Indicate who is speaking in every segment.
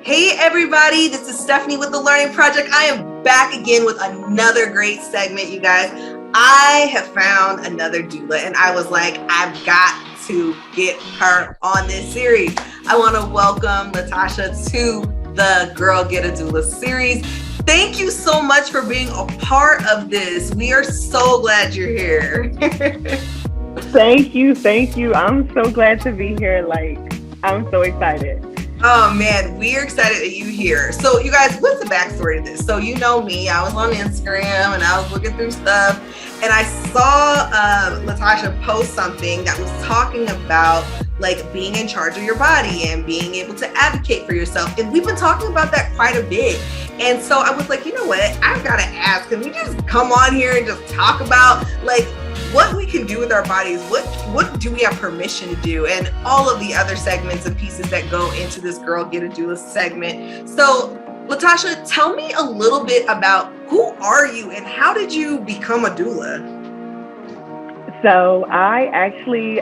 Speaker 1: Hey everybody, this is Stephanie with The Learning Project. I am back again with another great segment, you guys. I have found another doula and I was like, I've got to get her on this series. I want to welcome Latasha to the Girl Get a Doula series. Thank you so much for being a part of this. We are so glad you're here.
Speaker 2: Thank you. I'm so glad to be here. I'm so excited.
Speaker 1: Oh man, we're excited that you're here. So you guys, what's the backstory to this? So you know me, I was on Instagram and I was looking through stuff and I saw Latasha post something that was talking about like being in charge of your body and being able to advocate for yourself. And we've been talking about that quite a bit. And so I was like, you know what, I've got to ask, can we just come on here and just talk about like what we can do with our bodies, what do we have permission to do, and all of the other segments and pieces that go into this Girl Get a Doula segment. So Latasha, tell me a little bit about who are you and how did you become a doula?
Speaker 2: So I actually,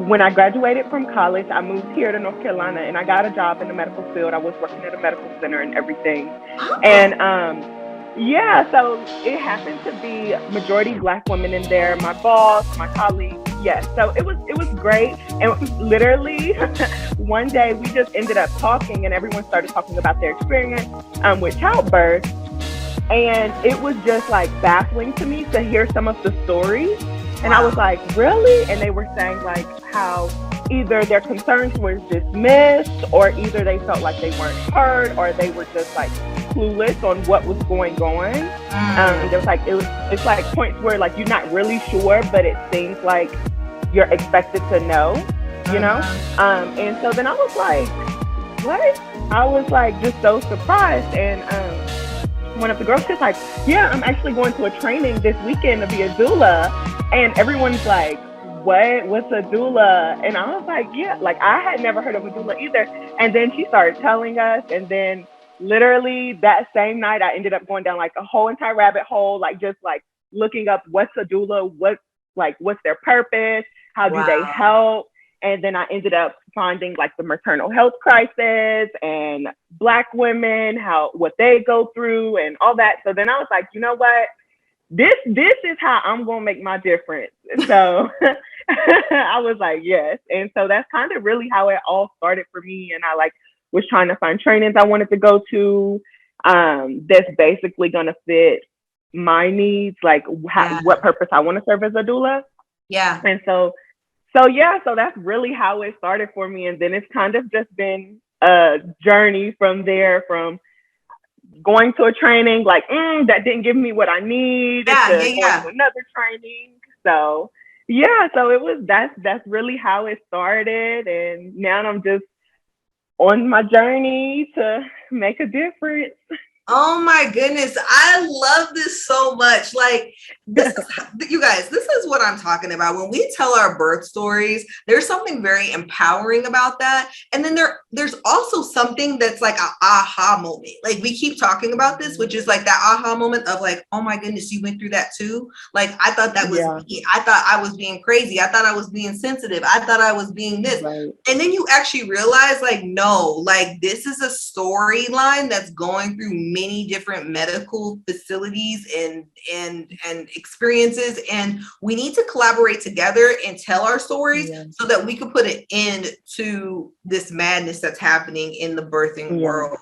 Speaker 2: when I graduated from college, I moved here to North Carolina and I got a job in the medical field. I was working at a medical center and everything. Oh. And yeah, so it happened to be majority Black women in there. My boss, my colleagues, yes. So it was great. And literally one day we just ended up talking and everyone started talking about their experience with childbirth. And it was just like baffling to me to hear some of the stories. And I was like, really? And they were saying like how either their concerns were dismissed or either they felt like they weren't heard or they were just like clueless on what was going on. There was like it's like points where like you're not really sure, but it seems like you're expected to know, you know? And so then I was like, what? I was like just so surprised. And one of the girls was like, yeah, I'm actually going to a training this weekend to be a doula. And everyone's like, what's a doula? And I was like, yeah, like I had never heard of a doula either. And then she started telling us, and then literally that same night I ended up going down like a whole entire rabbit hole, like just like looking up what's a doula, what's their purpose, how do they help? And then I ended up finding like the maternal health crisis and Black women, what they go through and all that. So then I was like, you know what? This is how I'm going to make my difference. So I was like, yes. And so that's kind of really how it all started for me. And I was trying to find trainings I wanted to go to that's basically going to fit my needs, like what purpose I want to serve as a doula.
Speaker 1: Yeah.
Speaker 2: And so that's really how it started for me. And then it's kind of just been a journey from there, from going to a training, like, that didn't give me what I need. Going to another training. So that's really how it started. And now I'm just on my journey to make a difference.
Speaker 1: Oh my goodness. I love this so much. Like you guys, this is what I'm talking about. When we tell our birth stories, there's something very empowering about that. And then there's also something that's like an aha moment. Like we keep talking about this, which is like that aha moment of like, oh my goodness, you went through that too. Like, I thought that was me. I thought I was being crazy. I thought I was being sensitive. I thought I was being this. Right. And then you actually realize like, no, like this is a storyline that's going through many different medical facilities and experiences, and we need to collaborate together and tell our stories so that we can put an end to this madness that's happening in the birthing world.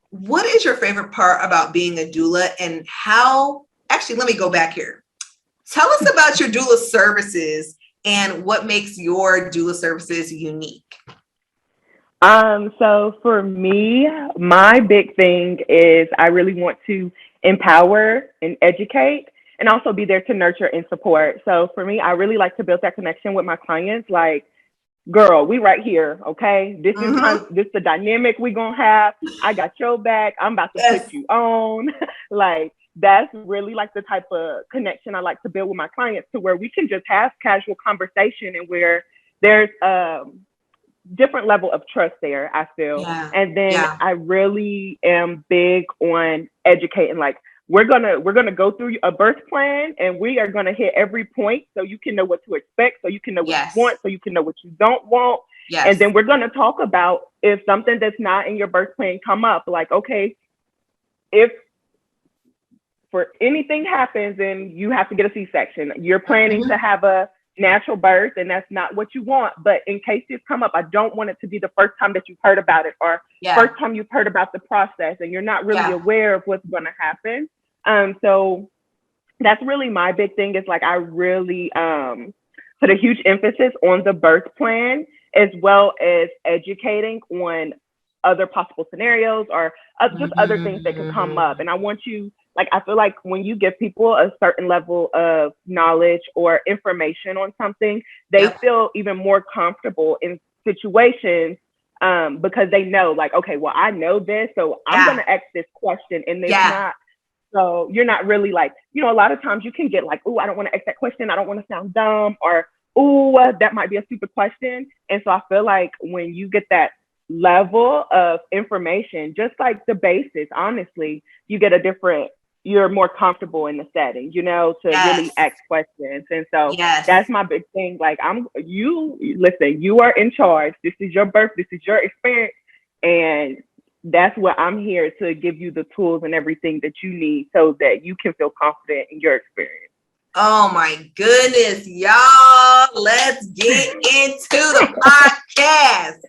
Speaker 1: What is your favorite part about being a doula, and how, actually, let me go back here. Tell us about your doula services and what makes your doula services unique.
Speaker 2: So for me, my big thing is I really want to empower and educate and also be there to nurture and support. So for me, I really like to build that connection with my clients. Like, girl, we right here, okay? This is the dynamic we gonna have. I got your back. I'm about to put you on. Like, that's really like the type of connection I like to build with my clients, to where we can just have casual conversation and where there's different level of trust there, I feel. And then I really am big on educating. Like, we're gonna go through a birth plan, and we are gonna hit every point so you can know what to expect, so you can know what you want, so you can know what you don't want.
Speaker 1: Yes.
Speaker 2: And then we're going to talk about if something that's not in your birth plan come up, like, okay, if for anything happens and you have to get a C-section, you're planning to have a natural birth and that's not what you want. But in case this come up, I don't want it to be the first time that you've heard about it or first time you've heard about the process and you're not really aware of what's going to happen. So that's really my big thing, is like, I really put a huge emphasis on the birth plan, as well as educating on other possible scenarios or just other things that could come up. And I want you, like, I feel like when you give people a certain level of knowledge or information on something, they feel even more comfortable in situations because they know, like, okay, well, I know this, so I'm going to ask this question. And it's not, so you're not really like, you know, a lot of times you can get like, oh, I don't want to ask that question. I don't want to sound dumb, or, oh, that might be a stupid question. And so I feel like when you get that level of information, just like the basis, honestly, you get a different, you're more comfortable in the setting, you know, to really ask questions. And so that's my big thing. Like, listen, you are in charge. This is your birth. This is your experience. And that's what I'm here to give you the tools and everything that you need so that you can feel confident in your experience.
Speaker 1: Oh my goodness, y'all. Let's get into the podcast.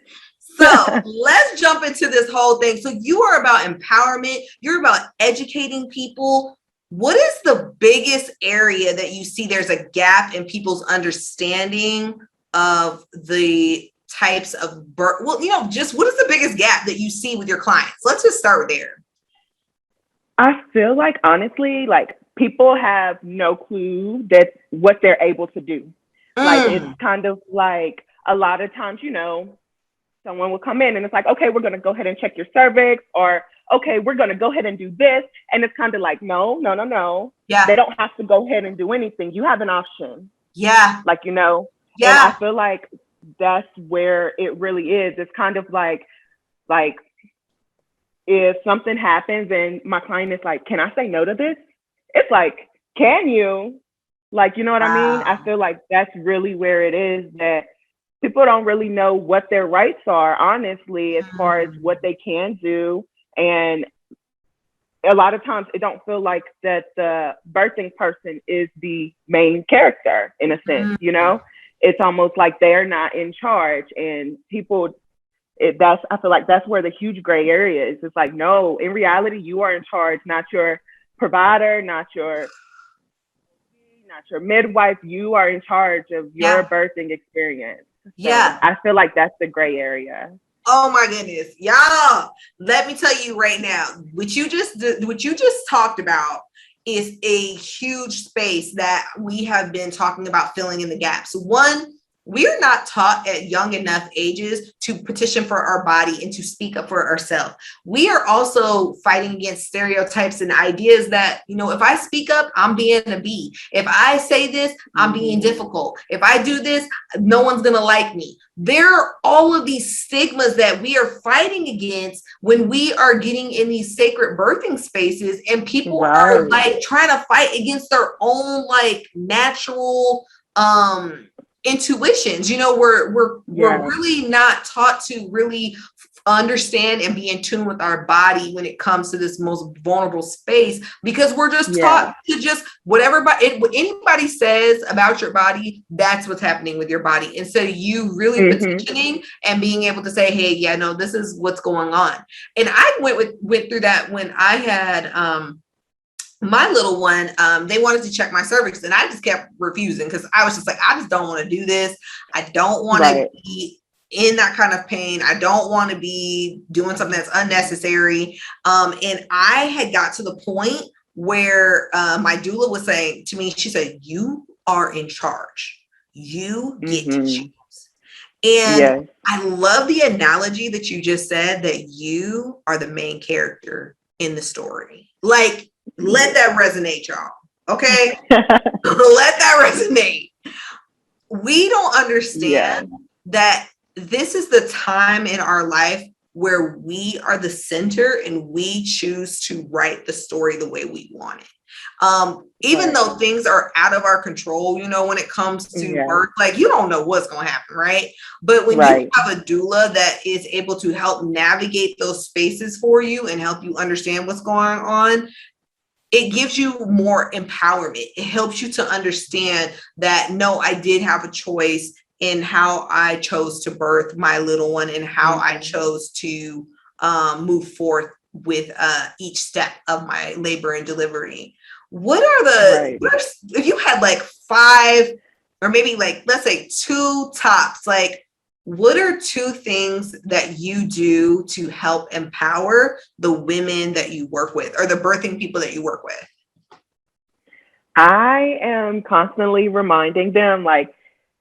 Speaker 1: So let's jump into this whole thing. So you are about empowerment. You're about educating people. What is the biggest area that you see there's a gap in people's understanding of the types of birth? Well, you know, just what is the biggest gap that you see with your clients? Let's just start there.
Speaker 2: I feel like, honestly, like, people have no clue that what they're able to do. Like, it's kind of like a lot of times, you know, someone will come in and it's like, okay, we're going to go ahead and check your cervix, or, okay, we're going to go ahead and do this. And it's kind of like, no. Yeah. They don't have to go ahead and do anything. You have an option. Yeah. Like, you know, and I feel like that's where it really is. It's kind of like if something happens and my client is like, can I say no to this? It's like, can you? Like, you know what I mean? I feel like that's really where it is, that people don't really know what their rights are, honestly, as far as what they can do. And a lot of times it don't feel like that the birthing person is the main character, in a sense, you know? It's almost like they're not in charge, and people, I feel like that's where the huge gray area is. It's like, no, in reality, you are in charge, not your provider, not your midwife. You are in charge of your birthing experience. So I feel like that's the gray area.
Speaker 1: Oh my goodness, y'all, let me tell you right now, what you just talked about is a huge space that we have been talking about filling in the gaps. One, we are not taught at young enough ages to petition for our body and to speak up for ourselves. We are also fighting against stereotypes and ideas that, you know, if I speak up, I'm being a bee. If I say this, I'm being difficult. If I do this, no one's going to like me. There are all of these stigmas that we are fighting against when we are getting in these sacred birthing spaces, and people are like trying to fight against their own like natural intuitions. You know, we're really not taught to really understand and be in tune with our body when it comes to this most vulnerable space, because we're just taught to just what anybody says about your body, that's what's happening with your body. And so you really petitioning and being able to say, hey, yeah, no, this is what's going on. And I went through that when I had my little one. They wanted to check my cervix, and I just kept refusing because I was just like, I just don't want to do this. I don't want to be in that kind of pain. I don't want to be doing something that's unnecessary. And I had got to the point where my doula was saying to me, she said, you are in charge. You get to choose. And I love the analogy that you just said, that you are the main character in the story. Like, let that resonate, y'all. Okay? Let that resonate. We don't understand that this is the time in our life where we are the center and we choose to write the story the way we want it. Even though things are out of our control, you know, when it comes to birth, like you don't know what's going to happen, right? But when you have a doula that is able to help navigate those spaces for you and help you understand what's going on, it gives you more empowerment. It helps you to understand that, no, I did have a choice in how I chose to birth my little one and how I chose to move forth with each step of my labor and delivery. What are the, if you had like 5 or maybe like, let's say 2 tops, like what are 2 things that you do to help empower the women that you work with or the birthing people that you work with?
Speaker 2: I am constantly reminding them, like,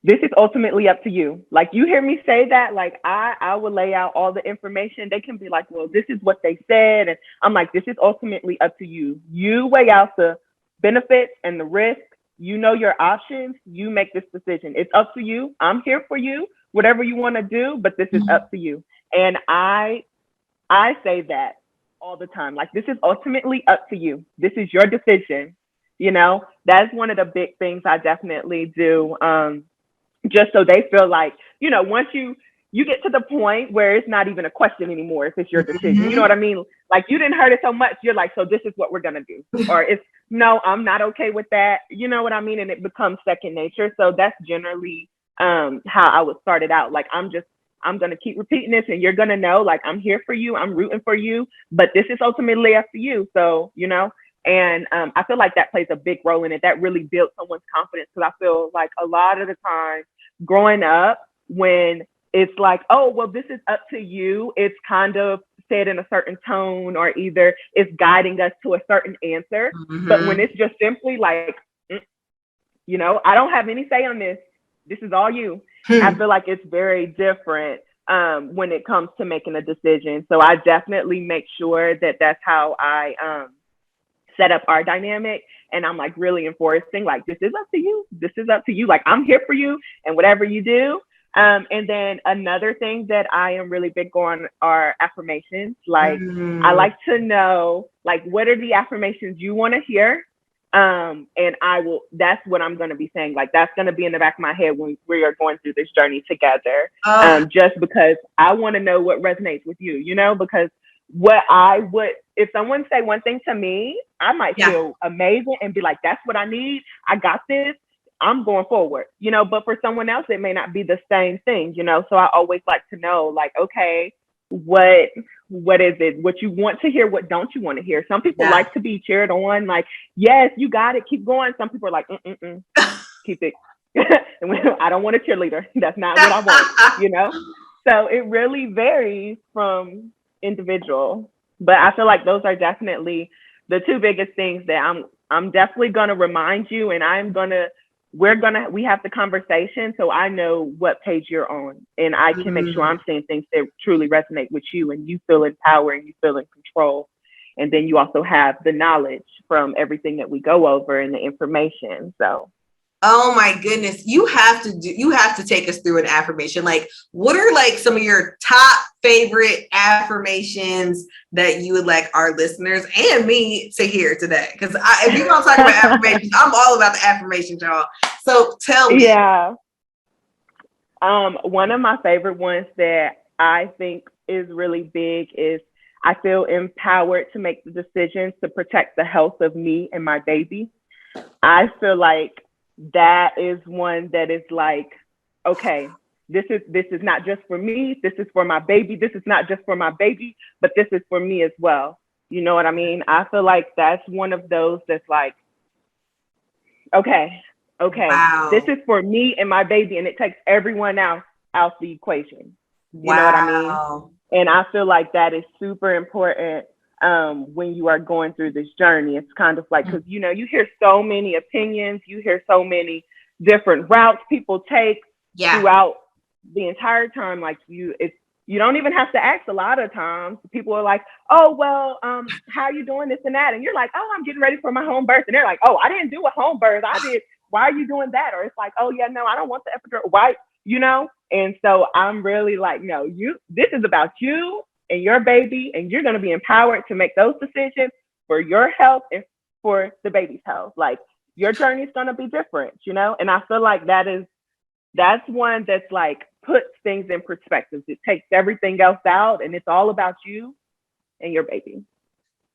Speaker 2: this is ultimately up to you. Like, you hear me say that, like, I will lay out all the information. They can be like, well, this is what they said. And I'm like, this is ultimately up to you. You weigh out the benefits and the risk. You know your options. You make this decision. It's up to you. I'm here for you, whatever you want to do, but this is up to you. And I say that all the time. Like, this is ultimately up to you. This is your decision. You know, that's one of the big things I definitely do. Just so they feel like, you know, once you get to the point where it's not even a question anymore, if it's your decision, you know what I mean? Like, you didn't hurt it so much, you're like, so this is what we're going to do. Or it's, no, I'm not okay with that. You know what I mean? And it becomes second nature. So that's generally how I would start it out. Like, I'm going to keep repeating this and you're going to know, like, I'm here for you. I'm rooting for you, but this is ultimately up to you. So, you know, and I feel like that plays a big role in it. That really builds someone's confidence. Because I feel like a lot of the time growing up, when it's like, oh, well, this is up to you, it's kind of said in a certain tone, or either it's guiding us to a certain answer. But when it's just simply like, you know, I don't have any say on this. This is all you. I feel like it's very different when it comes to making a decision. So I definitely make sure that that's how I set up our dynamic. And I'm like really enforcing, like, this is up to you. This is up to you. Like, I'm here for you and whatever you do. And then another thing that I am really big on are affirmations. Like, I like to know, like, what are the affirmations you want to hear? And that's what I'm going to be saying. Like, that's going to be in the back of my head when we are going through this journey together. Just because I want to know what resonates with you, you know, because if someone say one thing to me, I might feel amazing and be like, that's what I need. I got this. I'm going forward, you know, but for someone else, it may not be the same thing, you know? So I always like to know, like, okay, what is it? What you want to hear? What don't you want to hear? Some people like to be cheered on, like, yes, you got it. Keep going. Some people are like, keep it. I don't want a cheerleader. That's not what I want, you know? So it really varies from individual, but I feel like those are definitely the 2 biggest things that I'm definitely going to remind you, and we have the conversation so I know what page you're on, and I can make sure I'm saying things that truly resonate with you and you feel empowered and you feel in control. And then you also have the knowledge from everything that we go over and the information. So
Speaker 1: oh my goodness, you have to take us through an affirmation. Like, what are like some of your top favorite affirmations that you would like our listeners and me to hear today? Because if you're gonna talk about affirmations, I'm all about the affirmations, y'all. So tell me.
Speaker 2: Yeah. One of my favorite ones that I think is really big is, I feel empowered to make the decisions to protect the health of me and my baby. I feel like that is one that is like, okay, this is not just for me, this is for my baby. This is not just for my baby, but this is for me as well. You know what I mean? I feel like that's one of those that's like, okay, wow, this is for me and my baby, and it takes everyone else out the equation. You know what I mean? And I feel like that is super important when you are going through this journey. It's kind of like, because, you know, you hear so many opinions, you hear so many different routes people take throughout the entire time. Like, you don't even have to ask a lot of times. People are like, oh, well, how are you doing this and that? And you're like, oh, I'm getting ready for my home birth. And they're like, oh, I didn't do a home birth. I did. Why are you doing that? Or it's like, oh, yeah, no, I don't want the epidural. Why? You know? And so I'm really like, no, this is about you and your baby, and you're going to be empowered to make those decisions for your health and for the baby's health. Like, your journey is going to be different, you know? And I feel like that's one that's like puts things in perspective. It takes everything else out, and it's all about you and your baby.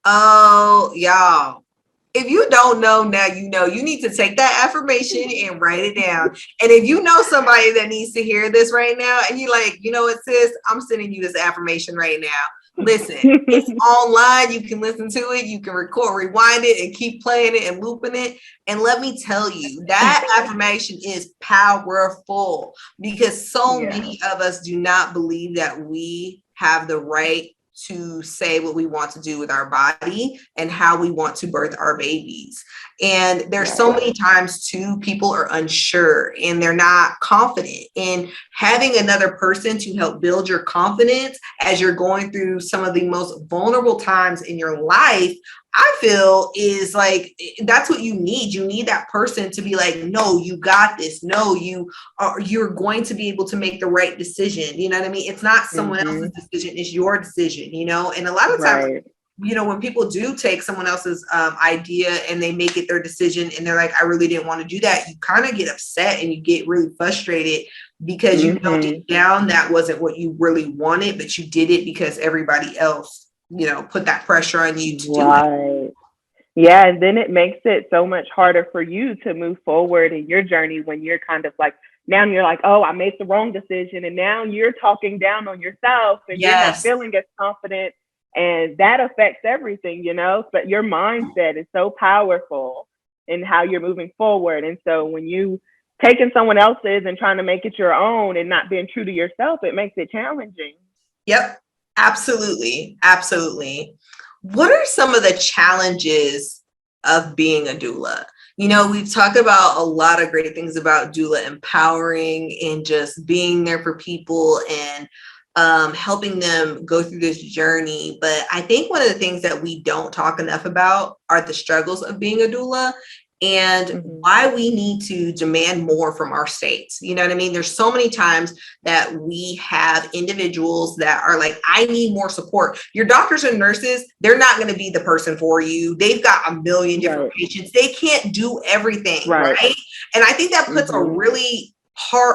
Speaker 1: Oh, y'all. If you don't know now, you know. You need to take that affirmation and write it down. And if you know somebody that needs to hear this right now, and you're like, you know what, sis, I'm sending you this affirmation right now. Listen, it's online. You can listen to it. You can record, rewind it, and keep playing it and looping it. And let me tell you, that affirmation is powerful, because so many of us do not believe that we have the right to say what we want to do with our body and how we want to birth our babies. And there's so many times too, people are unsure and they're not confident. And having another person to help build your confidence as you're going through some of the most vulnerable times in your life, I feel is like, that's what you need. You need that person to be like, no, you got this. No, you're going to be able to make the right decision. You know what I mean? It's not someone else's decision. It's your decision, you know? And a lot of times, you know, when people do take someone else's idea and they make it their decision and they're like, I really didn't want to do that, you kind of get upset and you get really frustrated because you know deep down that wasn't what you really wanted, but you did it because everybody else, you know, put that pressure on you to do it.
Speaker 2: Yeah, and then it makes it so much harder for you to move forward in your journey when you're kind of like, now you're like, oh, I made the wrong decision. And now you're talking down on yourself and you're not feeling as confident. And that affects everything, you know, but your mindset is so powerful in how you're moving forward. And so when you taking someone else's and trying to make it your own and not being true to yourself, it makes it challenging.
Speaker 1: Yep. Absolutely. Absolutely. What are some of the challenges of being a doula? You know, we've talked about a lot of great things about doula empowering and just being there for people and helping them go through this journey. But I think one of the things that we don't talk enough about are the struggles of being a doula and why we need to demand more from our states. You know what I mean? There's so many times that we have individuals that are like, I need more support. Your doctors and nurses, they're not going to be the person for you. They've got a million different patients. They can't do everything, right? And I think that puts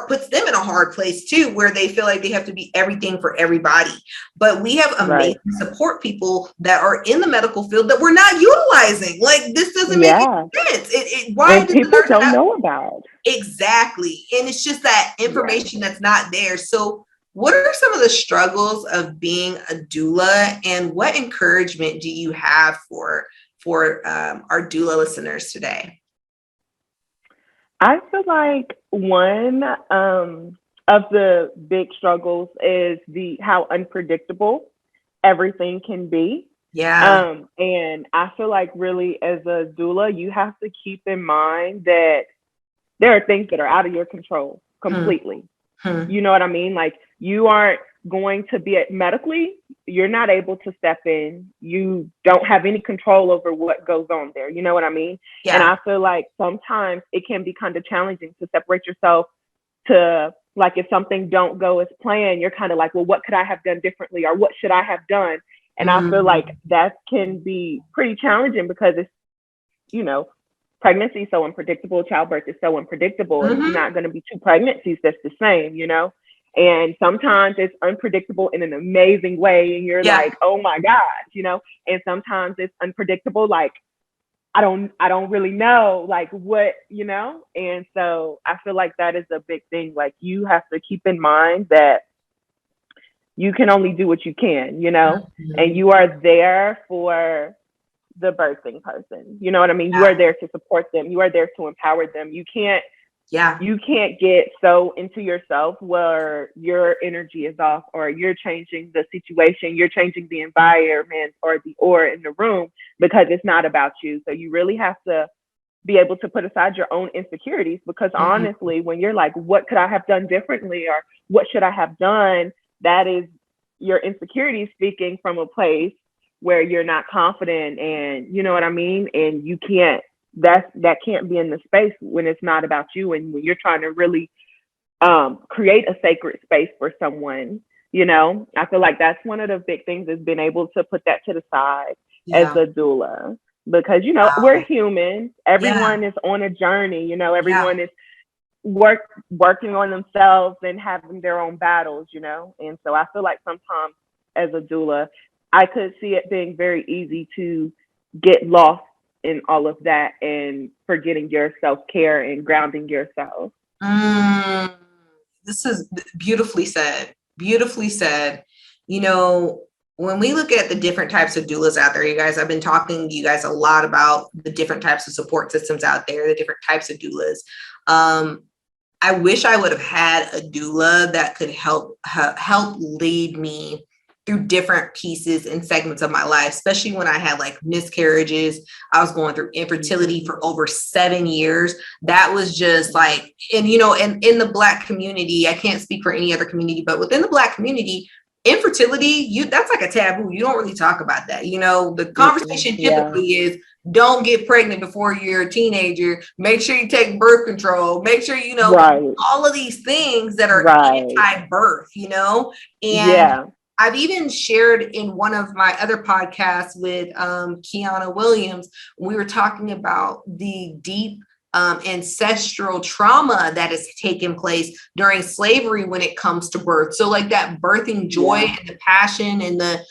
Speaker 1: puts them in a hard place too, where they feel like they have to be everything for everybody. But we have amazing support people that are in the medical field that we're not utilizing. Like, this doesn't make any sense. Why
Speaker 2: people don't know about?
Speaker 1: Exactly. And it's just that information that's not there. So what are some of the struggles of being a doula, and what encouragement do you have for our doula listeners today?
Speaker 2: I feel like one of the big struggles is how unpredictable everything can be. And I feel like really as a doula, you have to keep in mind that there are things that are out of your control completely. You know what I mean? Like, you aren't going to be medically, you're not able to step in. You don't have any control over what goes on there. You know what I mean? And I feel like sometimes it can be kind of challenging to separate yourself to, like, if something don't go as planned, you're kind of like, well, what could I have done differently, or what should I have done? And I feel like that can be pretty challenging because it's, you know, pregnancy is so unpredictable. Childbirth is so unpredictable. It's not going to be two pregnancies that's the same, you know? And sometimes it's unpredictable in an amazing way. And you're like, oh my gosh, you know? And sometimes it's unpredictable. Like, I don't really know, like, what, you know? And so I feel like that is a big thing. Like, you have to keep in mind that you can only do what you can, you know? And you are there for the birthing person. You know what I mean? You are there to support them. You are there to empower them. You can't get so into yourself where your energy is off, or you're changing the situation, you're changing the environment or the aura in the room because it's not about you. So you really have to be able to put aside your own insecurities, because honestly, when you're like, what could I have done differently, or what should I have done? That is your insecurity speaking from a place where you're not confident, and you know what I mean? And you can't, that can't be in the space when it's not about you. And when you're trying to really create a sacred space for someone, I feel like that's one of the big things, is being able to put that to the side as
Speaker 1: Yeah.
Speaker 2: a doula, because we're
Speaker 1: Wow.
Speaker 2: human.
Speaker 1: Yeah.
Speaker 2: Everyone is on a journey.
Speaker 1: Yeah.
Speaker 2: Everyone is working on themselves and having their own battles. And so I feel like sometimes as a doula, I could see it being very easy to get lost in all of that and forgetting your self-care and grounding yourself.
Speaker 1: Mm, this is beautifully said. Beautifully said. You know, when we look at the different types of doulas out there, you guys, I've been talking to you guys a lot about the different types of support systems out there, the different types of doulas. I wish I would have had a doula that could help lead me through different pieces and segments of my life, especially when I had like miscarriages. I was going through infertility for over 7 years. That was just like, and in the Black community, I can't speak for any other community, but within the Black community, infertility, that's like a taboo. You don't really talk about that. The conversation typically is, don't get pregnant before you're a teenager. Make sure you take birth control. Make sure, all of these things that are anti-birth, and I've even shared in one of my other podcasts with Kiana Williams, we were talking about the deep ancestral trauma that has taken place during slavery when it comes to birth. So like that birthing joy and the passion and the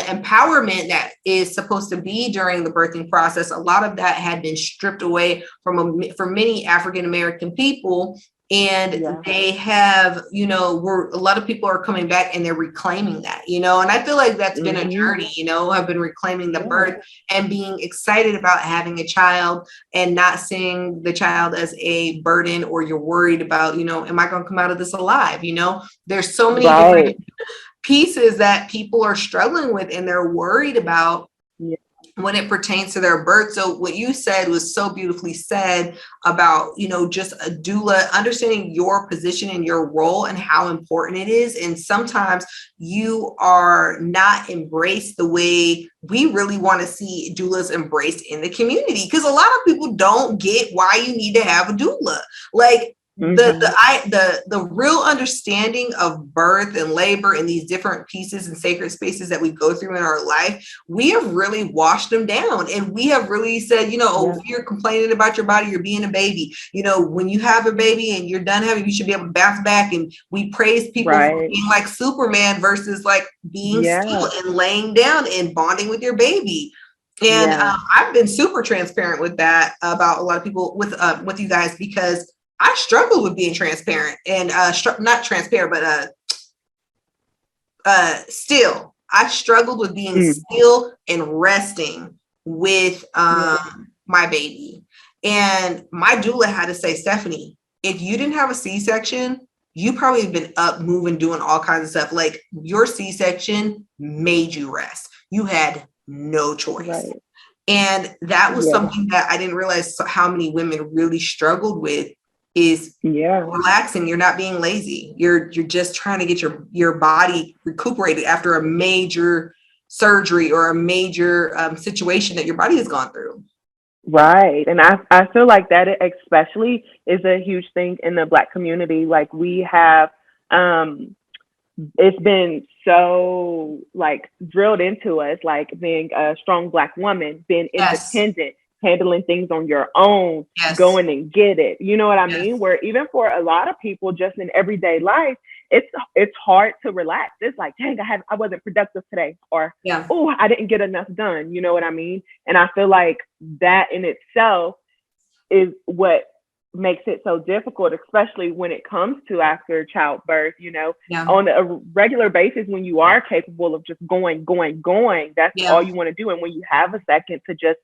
Speaker 1: empowerment that is supposed to be during the birthing process, a lot of that had been stripped away from many African American people. And they have, a lot of people are coming back and they're reclaiming that, and I feel like that's been a journey, I've been reclaiming the birth and being excited about having a child and not seeing the child as a burden, or you're worried about, am I going to come out of this alive? There's so many different pieces that people are struggling with and they're worried about when it pertains to their birth. So what you said was so beautifully said about, just a doula, understanding your position and your role and how important it is. And sometimes you are not embraced the way we really want to see doulas embraced in the community, because a lot of people don't get why you need to have a doula. Like, the real understanding of birth and labor and these different pieces and sacred spaces that we go through in our life, we have really washed them down, and we have really said, if you're complaining about your body, you're being a baby. When you have a baby and you're done having, you should be able to bounce back. And we praise people for being like Superman versus like being still and laying down and bonding with your baby. And I've been super transparent with that about a lot of people with you guys, because I struggle with being transparent and not transparent, but still. I struggled with being still and resting with my baby. And my doula had to say, Stephanie, if you didn't have a C-section, you probably have been up, moving, doing all kinds of stuff. Like, your C-section made you rest. You had no choice. And that was something that I didn't realize how many women really struggled with, is relaxing. You're not being lazy. You're just trying to get your body recuperated after a major surgery or a major situation that your body has gone through.
Speaker 2: Right. And I feel like that especially is a huge thing in the Black community. Like, we have, it's been so like drilled into us, like being a strong Black woman, being independent, handling things on your own, going and get it. You know what I mean? Where even for a lot of people, just in everyday life, it's hard to relax. It's like, dang, I wasn't productive today, or oh, I didn't get enough done. You know what I mean? And I feel like that in itself is what makes it so difficult, especially when it comes to after childbirth. On a regular basis, when you are capable of just going, that's all you want to do. And when you have a second to just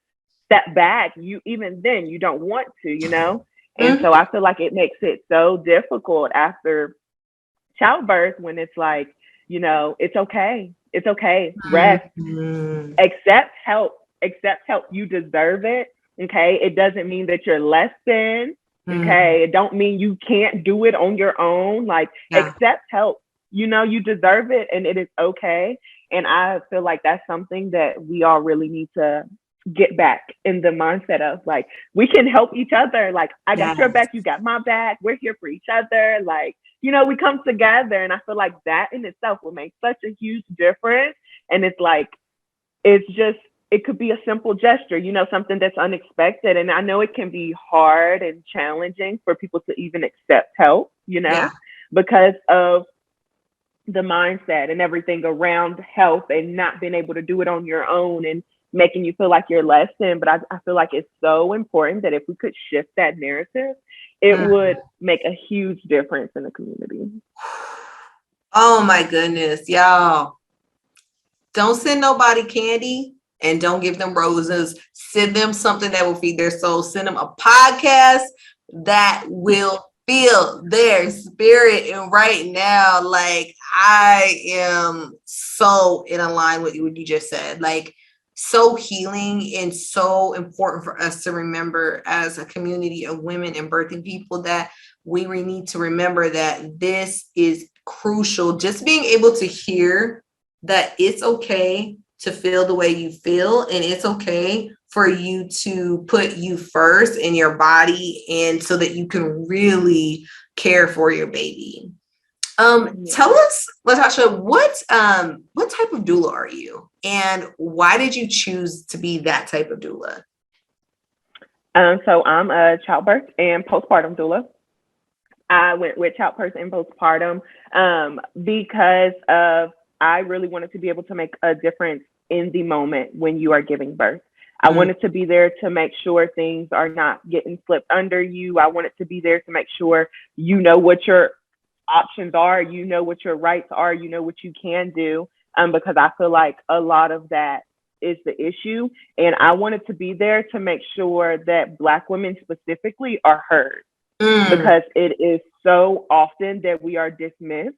Speaker 2: step back, even then you don't want to, and so I feel like it makes it so difficult after childbirth, when it's like, it's okay, rest, accept help, you deserve it. Okay, it doesn't mean that you're less than. Okay, it don't mean you can't do it on your own. Like, accept help, you deserve it, and it is okay. And I feel like that's something that we all really need to get back in the mindset of like, we can help each other. Like, I got your back, you got my back. We're here for each other. Like, you know, we come together. And I feel like that in itself will make such a huge difference. And it's like, it's just, it could be a simple gesture, you know, something that's unexpected. And I know it can be hard and challenging for people to even accept help, you know, because of the mindset and everything around health and not being able to do it on your own and making you feel like you're less than. But I feel like it's so important that if we could shift that narrative, it would make a huge difference in the community.
Speaker 1: Oh my goodness, y'all. Don't send nobody candy and don't give them roses. Send them something that will feed their soul. Send them a podcast that will feel their spirit. And right now, like, I am so in line with what you just said. Like, so healing and so important for us to remember as a community of women and birthing people, that we need to remember that this is crucial. Just being able to hear that it's okay to feel the way you feel, and it's okay for you to put you first in your body, and so that you can really care for your baby. Tell us, Latasha, what type of doula are you, and why did you choose to be that type of doula?
Speaker 2: So I'm a childbirth and postpartum doula. I went with childbirth and postpartum because of I really wanted to be able to make a difference in the moment when you are giving birth. I wanted to be there to make sure things are not getting slipped under you. I wanted to be there to make sure you know what your options are, you know what your rights are, you know what you can do, because I feel like a lot of that is the issue. And I wanted to be there to make sure that Black women specifically are heard, because it is so often that we are dismissed.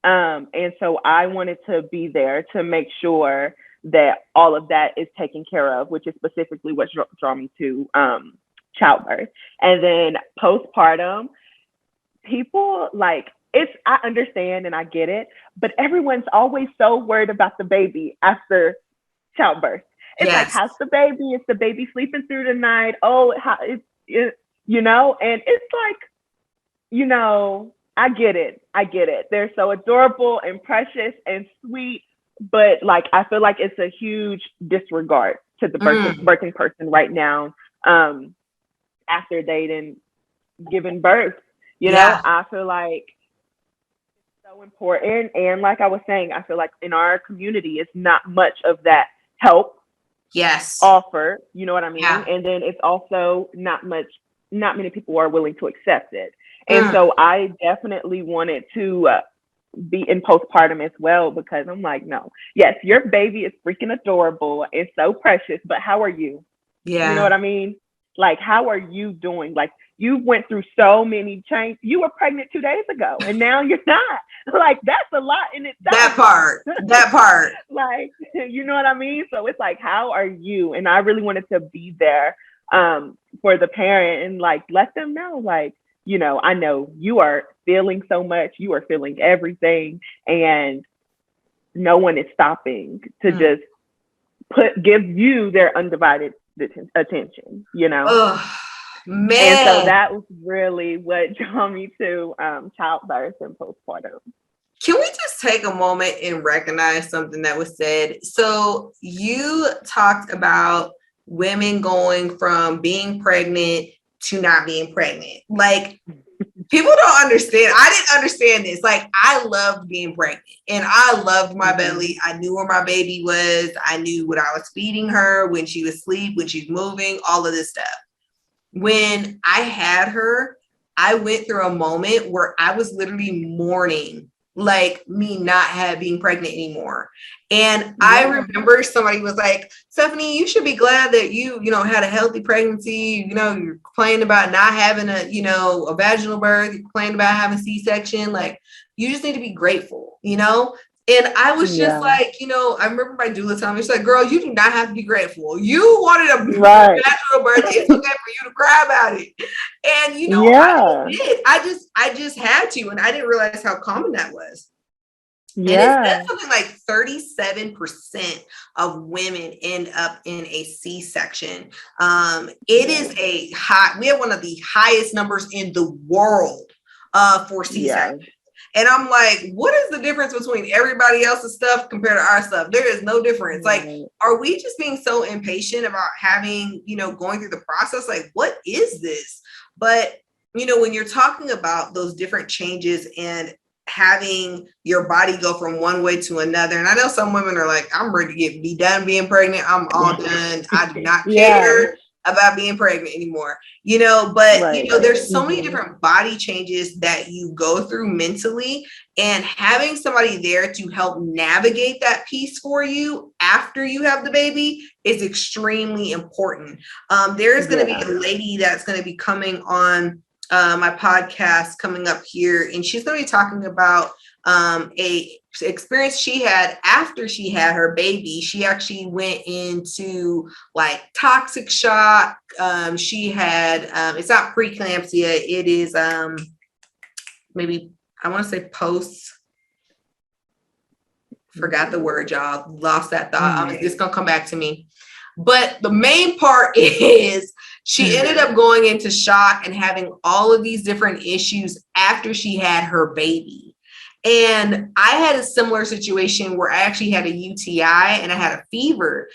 Speaker 2: And so I wanted to be there to make sure that all of that is taken care of, which is specifically what drew me to childbirth. And then postpartum, people like, I understand and I get it, but everyone's always so worried about the baby after childbirth. It's like, how's the baby? Is the baby sleeping through the night? Oh, how is it, you know? And it's like, you know, I get it. They're so adorable and precious and sweet, but like, I feel like it's a huge disregard to the birthing person right now, after they didn't given birth. You know, I feel like it's so important. And like I was saying, I feel like in our community, it's not much of that help offered. You know what I mean? And then it's also not many people are willing to accept it. And so I definitely wanted to be in postpartum as well, because I'm like, no, yes, your baby is freaking adorable and so precious, but how are you? You know what I mean? Like, how are you doing? Like, you went through so many changes. You were pregnant 2 days ago and now you're not. Like, that's a lot in itself.
Speaker 1: That part.
Speaker 2: Like, you know what I mean? So it's like, how are you? And I really wanted to be there for the parent and like, let them know, like, you know, I know you are feeling so much, you are feeling everything, and no one is stopping to just give you their undivided attention, you know?
Speaker 1: Oh, man.
Speaker 2: And so that was really what drew me to childbirth and postpartum.
Speaker 1: Can we just take a moment and recognize something that was said? So you talked about women going from being pregnant to not being pregnant. Like, people don't understand. I didn't understand this. Like, I loved being pregnant and I loved my belly. I knew where my baby was. I knew what I was feeding her, when she was asleep, when she's moving, all of this stuff. When I had her, I went through a moment where I was literally mourning, like, me not being pregnant anymore. And I remember somebody was like, Stephanie, you should be glad that you had a healthy pregnancy. You know, you're complaining about not having a vaginal birth. You're complaining about having C-section. Like, you just need to be grateful, you know? And I was just like, I remember my doula telling me, she's like, girl, you do not have to be grateful. You wanted a natural birth. It's okay for you to cry about it. And, I did. I just had to. And I didn't realize how common that was. And it
Speaker 2: Yeah.
Speaker 1: said something like 37% of women end up in a C-section. It is a high, we have one of the highest numbers in the world for C-section.
Speaker 2: Yeah.
Speaker 1: And I'm like, what is the difference between everybody else's stuff compared to our stuff? There is no difference. Like,
Speaker 2: Right.
Speaker 1: are we just being so impatient about having, going through the process? Like, what is this? But, when you're talking about those different changes and having your body go from one way to another. And I know some women are like, I'm ready to be done being pregnant. I'm all done. I do not
Speaker 2: Yeah.
Speaker 1: care about being pregnant anymore, but
Speaker 2: Right.
Speaker 1: there's so many different body changes that you go through mentally, and having somebody there to help navigate that piece for you after you have the baby is extremely important. There's going to be a lady that's going to be coming on my podcast coming up here, and she's going to be talking about a experience she had after she had her baby. She actually went into like toxic shock. She had it's not preeclampsia, it is maybe I want to say post, forgot the word, y'all, lost that thought. It's gonna come back to me. But the main part is she ended up going into shock and having all of these different issues after she had her baby. And I had a similar situation where I actually had a UTI and I had a fever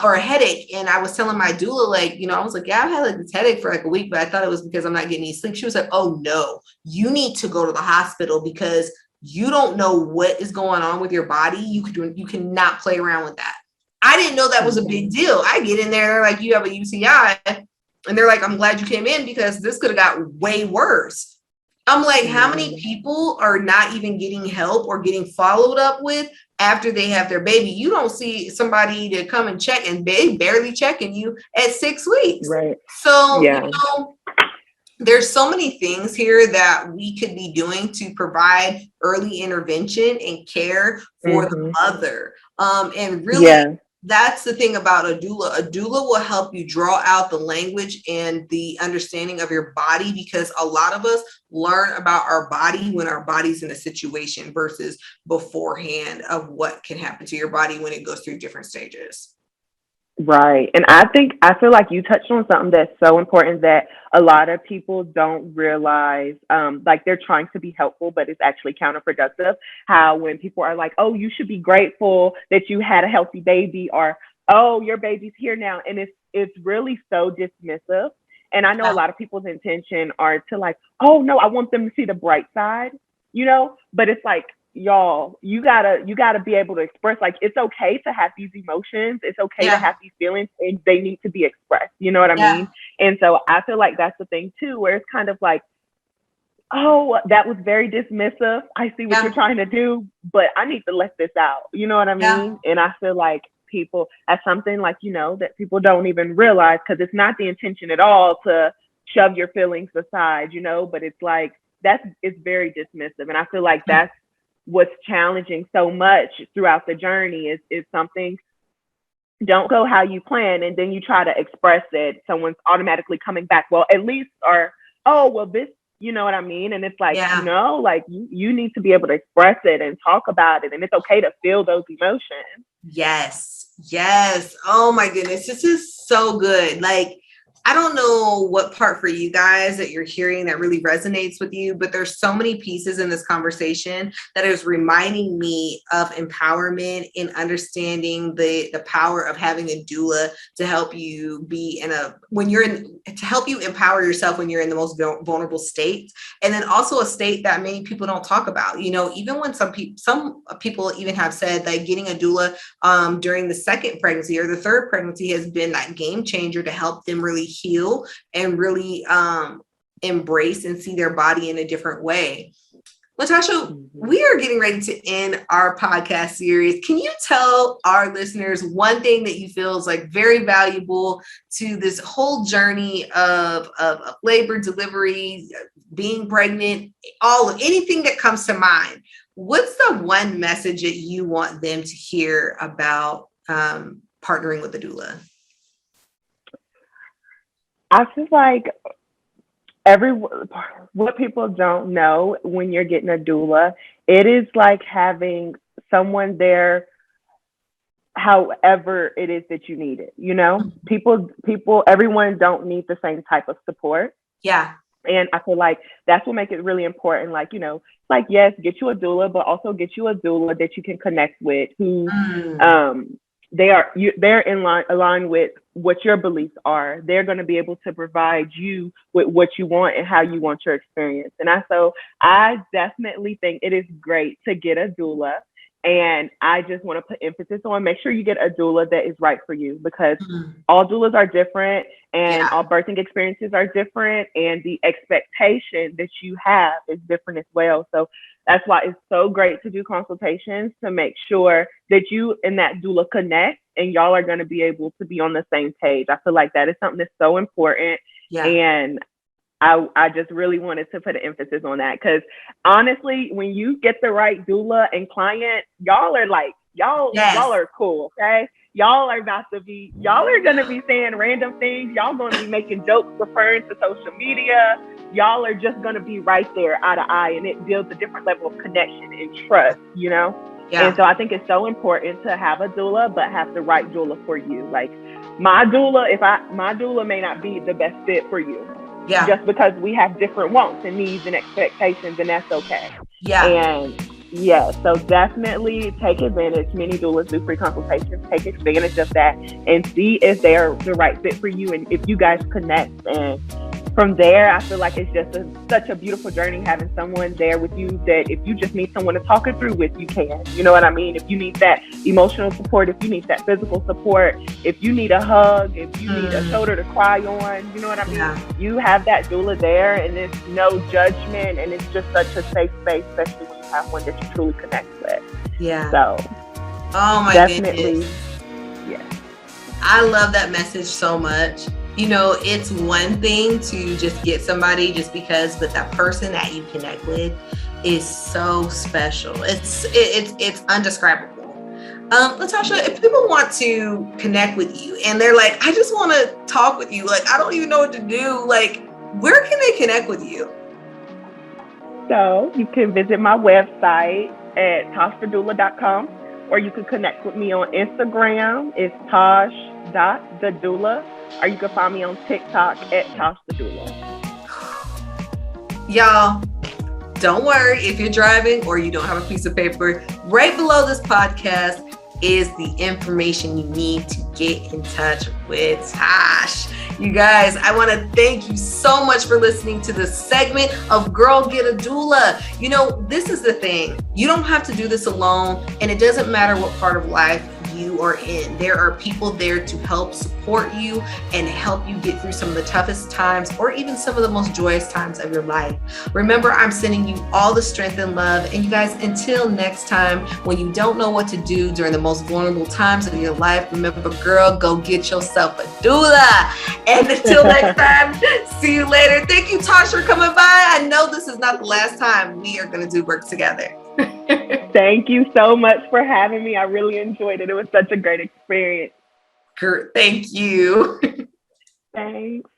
Speaker 1: or a headache. And I was telling my doula, like, I was like, yeah, I've had like this headache for like a week, but I thought it was because I'm not getting any sleep. She was like, oh no, you need to go to the hospital because you don't know what is going on with your body. You cannot play around with that. I didn't know that was a big deal. I get in there, they're like, you have a UTI. And they're like, I'm glad you came in because this could have got way worse. I'm like, how many people are not even getting help or getting followed up with after they have their baby? You don't see somebody to come and check, and they barely checking you at 6 weeks.
Speaker 2: Right.
Speaker 1: So, there's so many things here that we could be doing to provide early intervention and care for the mother. And really, that's the thing about a doula. A doula will help you draw out the language and the understanding of your body, because a lot of us learn about our body when our body's in a situation versus beforehand of what can happen to your body when it goes through different stages.
Speaker 2: Right. And I feel like you touched on something that's so important that a lot of people don't realize, like they're trying to be helpful, but it's actually counterproductive. How when people are like, oh, you should be grateful that you had a healthy baby, or, oh, your baby's here now. And it's really so dismissive. And I know a lot of people's intention are to like, oh no, I want them to see the bright side, but it's like, y'all, you gotta be able to express, like, it's okay to have these emotions, it's okay to have these feelings, and they need to be expressed, you know what I mean? And so I feel like that's the thing too, where it's kind of like, oh, that was very dismissive, I see what you're trying to do, but I need to let this out, you know what I mean? And I feel like people, that's something like, that people don't even realize, because it's not the intention at all to shove your feelings aside, but it's like it's very dismissive. And I feel like that's what's challenging so much throughout the journey is something don't go how you plan, and then you try to express it, someone's automatically coming back, well, at least, or, oh, well, this, you know what I mean? And it's like, no, like you need to be able to express it and talk about it, and it's okay to feel those emotions.
Speaker 1: Yes. Oh my goodness, this is so good. Like, I don't know what part for you guys that you're hearing that really resonates with you, but there's so many pieces in this conversation that is reminding me of empowerment and understanding the power of having a doula to help you be to help you empower yourself when you're in the most vulnerable state. And then also a state that many people don't talk about, even when some people even have said that getting a doula during the second pregnancy or the third pregnancy has been that game changer to help them really heal and really embrace and see their body in a different way. Latasha, we are getting ready to end our podcast series. Can you tell our listeners one thing that you feel is like very valuable to this whole journey of labor, delivery, being pregnant, anything that comes to mind? What's the one message that you want them to hear about partnering with a doula?
Speaker 2: I feel like what people don't know when you're getting a doula, it is like having someone there however it is that you need it. You know, everyone don't need the same type of support.
Speaker 1: Yeah.
Speaker 2: And I feel like that's what makes it really important. Like, you know, like, yes, get you a doula, but also get you a doula that you can connect with, who they're in line aligned with what your beliefs are. They're going to be able to provide you with what you want and how you want your experience. And I definitely think it is great to get a doula. And I just want to put emphasis on, make sure you get a doula that is right for you, because all doulas are different and all birthing experiences are different, and the expectation that you have is different as well. So that's why it's so great to do consultations, to make sure that you and that doula connect and y'all are going to be able to be on the same page. I feel like that is something that's so important. Yeah. And I just really wanted to put an emphasis on that, because honestly, when you get the right doula and client, y'all are like, y'all are cool, okay? Y'all are going to be saying random things. Y'all going to be making jokes referring to social media. Y'all are just going to be right there eye to eye, and it builds a different level of connection and trust, you know? Yeah. And so I think it's so important to have a doula, but have the right doula for you. Like my doula may not be the best fit for you. Yeah. Just because we have different wants and needs and expectations, and that's okay. Yeah. And so definitely take advantage. Many doulas do free consultations. Take advantage of that and see if they're the right fit for you, and if you guys connect. And from there, I feel like it's just such a beautiful journey, having someone there with you that if you just need someone to talk it through with, you can. You know what I mean? If you need that emotional support, if you need that physical support, if you need a hug, if you need a shoulder to cry on, you know what I mean? Yeah. You have that doula there, and there's no judgment, and it's just such a safe space, especially when you have one that you truly connect with. Yeah. So,
Speaker 1: oh my goodness. Yeah. I love that message so much. You know, it's one thing to just get somebody just because, but that person that you connect with is so special. It's undescribable. Latasha, if people want to connect with you and they're like, I just want to talk with you, like, I don't even know what to do, like, where can they connect with you?
Speaker 2: So you can visit my website at tashthedoula.com, or you can connect with me on Instagram. It's Tash.The Doula. Or you can find me on TikTok at Tash The Doula.
Speaker 1: Y'all, don't worry if you're driving or you don't have a piece of paper. Right below this podcast is the information you need to get in touch with Tash. You guys, I want to thank you so much for listening to this segment of Girl Get a Doula. You know, this is the thing. You don't have to do this alone, and it doesn't matter what part of life you are in. There are people there to help support you and help you get through some of the toughest times, or even some of the most joyous times of your life. Remember, I'm sending you all the strength and love. And you guys, until next time, when you don't know what to do during the most vulnerable times of your life, remember, girl, go get yourself a doula. And until next time, see you later. Thank you, Tash, for coming by. I know this is not the last time we are going to do work together.
Speaker 2: Thank you so much for having me. I really enjoyed it. It was such a great experience.
Speaker 1: Thank you.
Speaker 2: Thanks.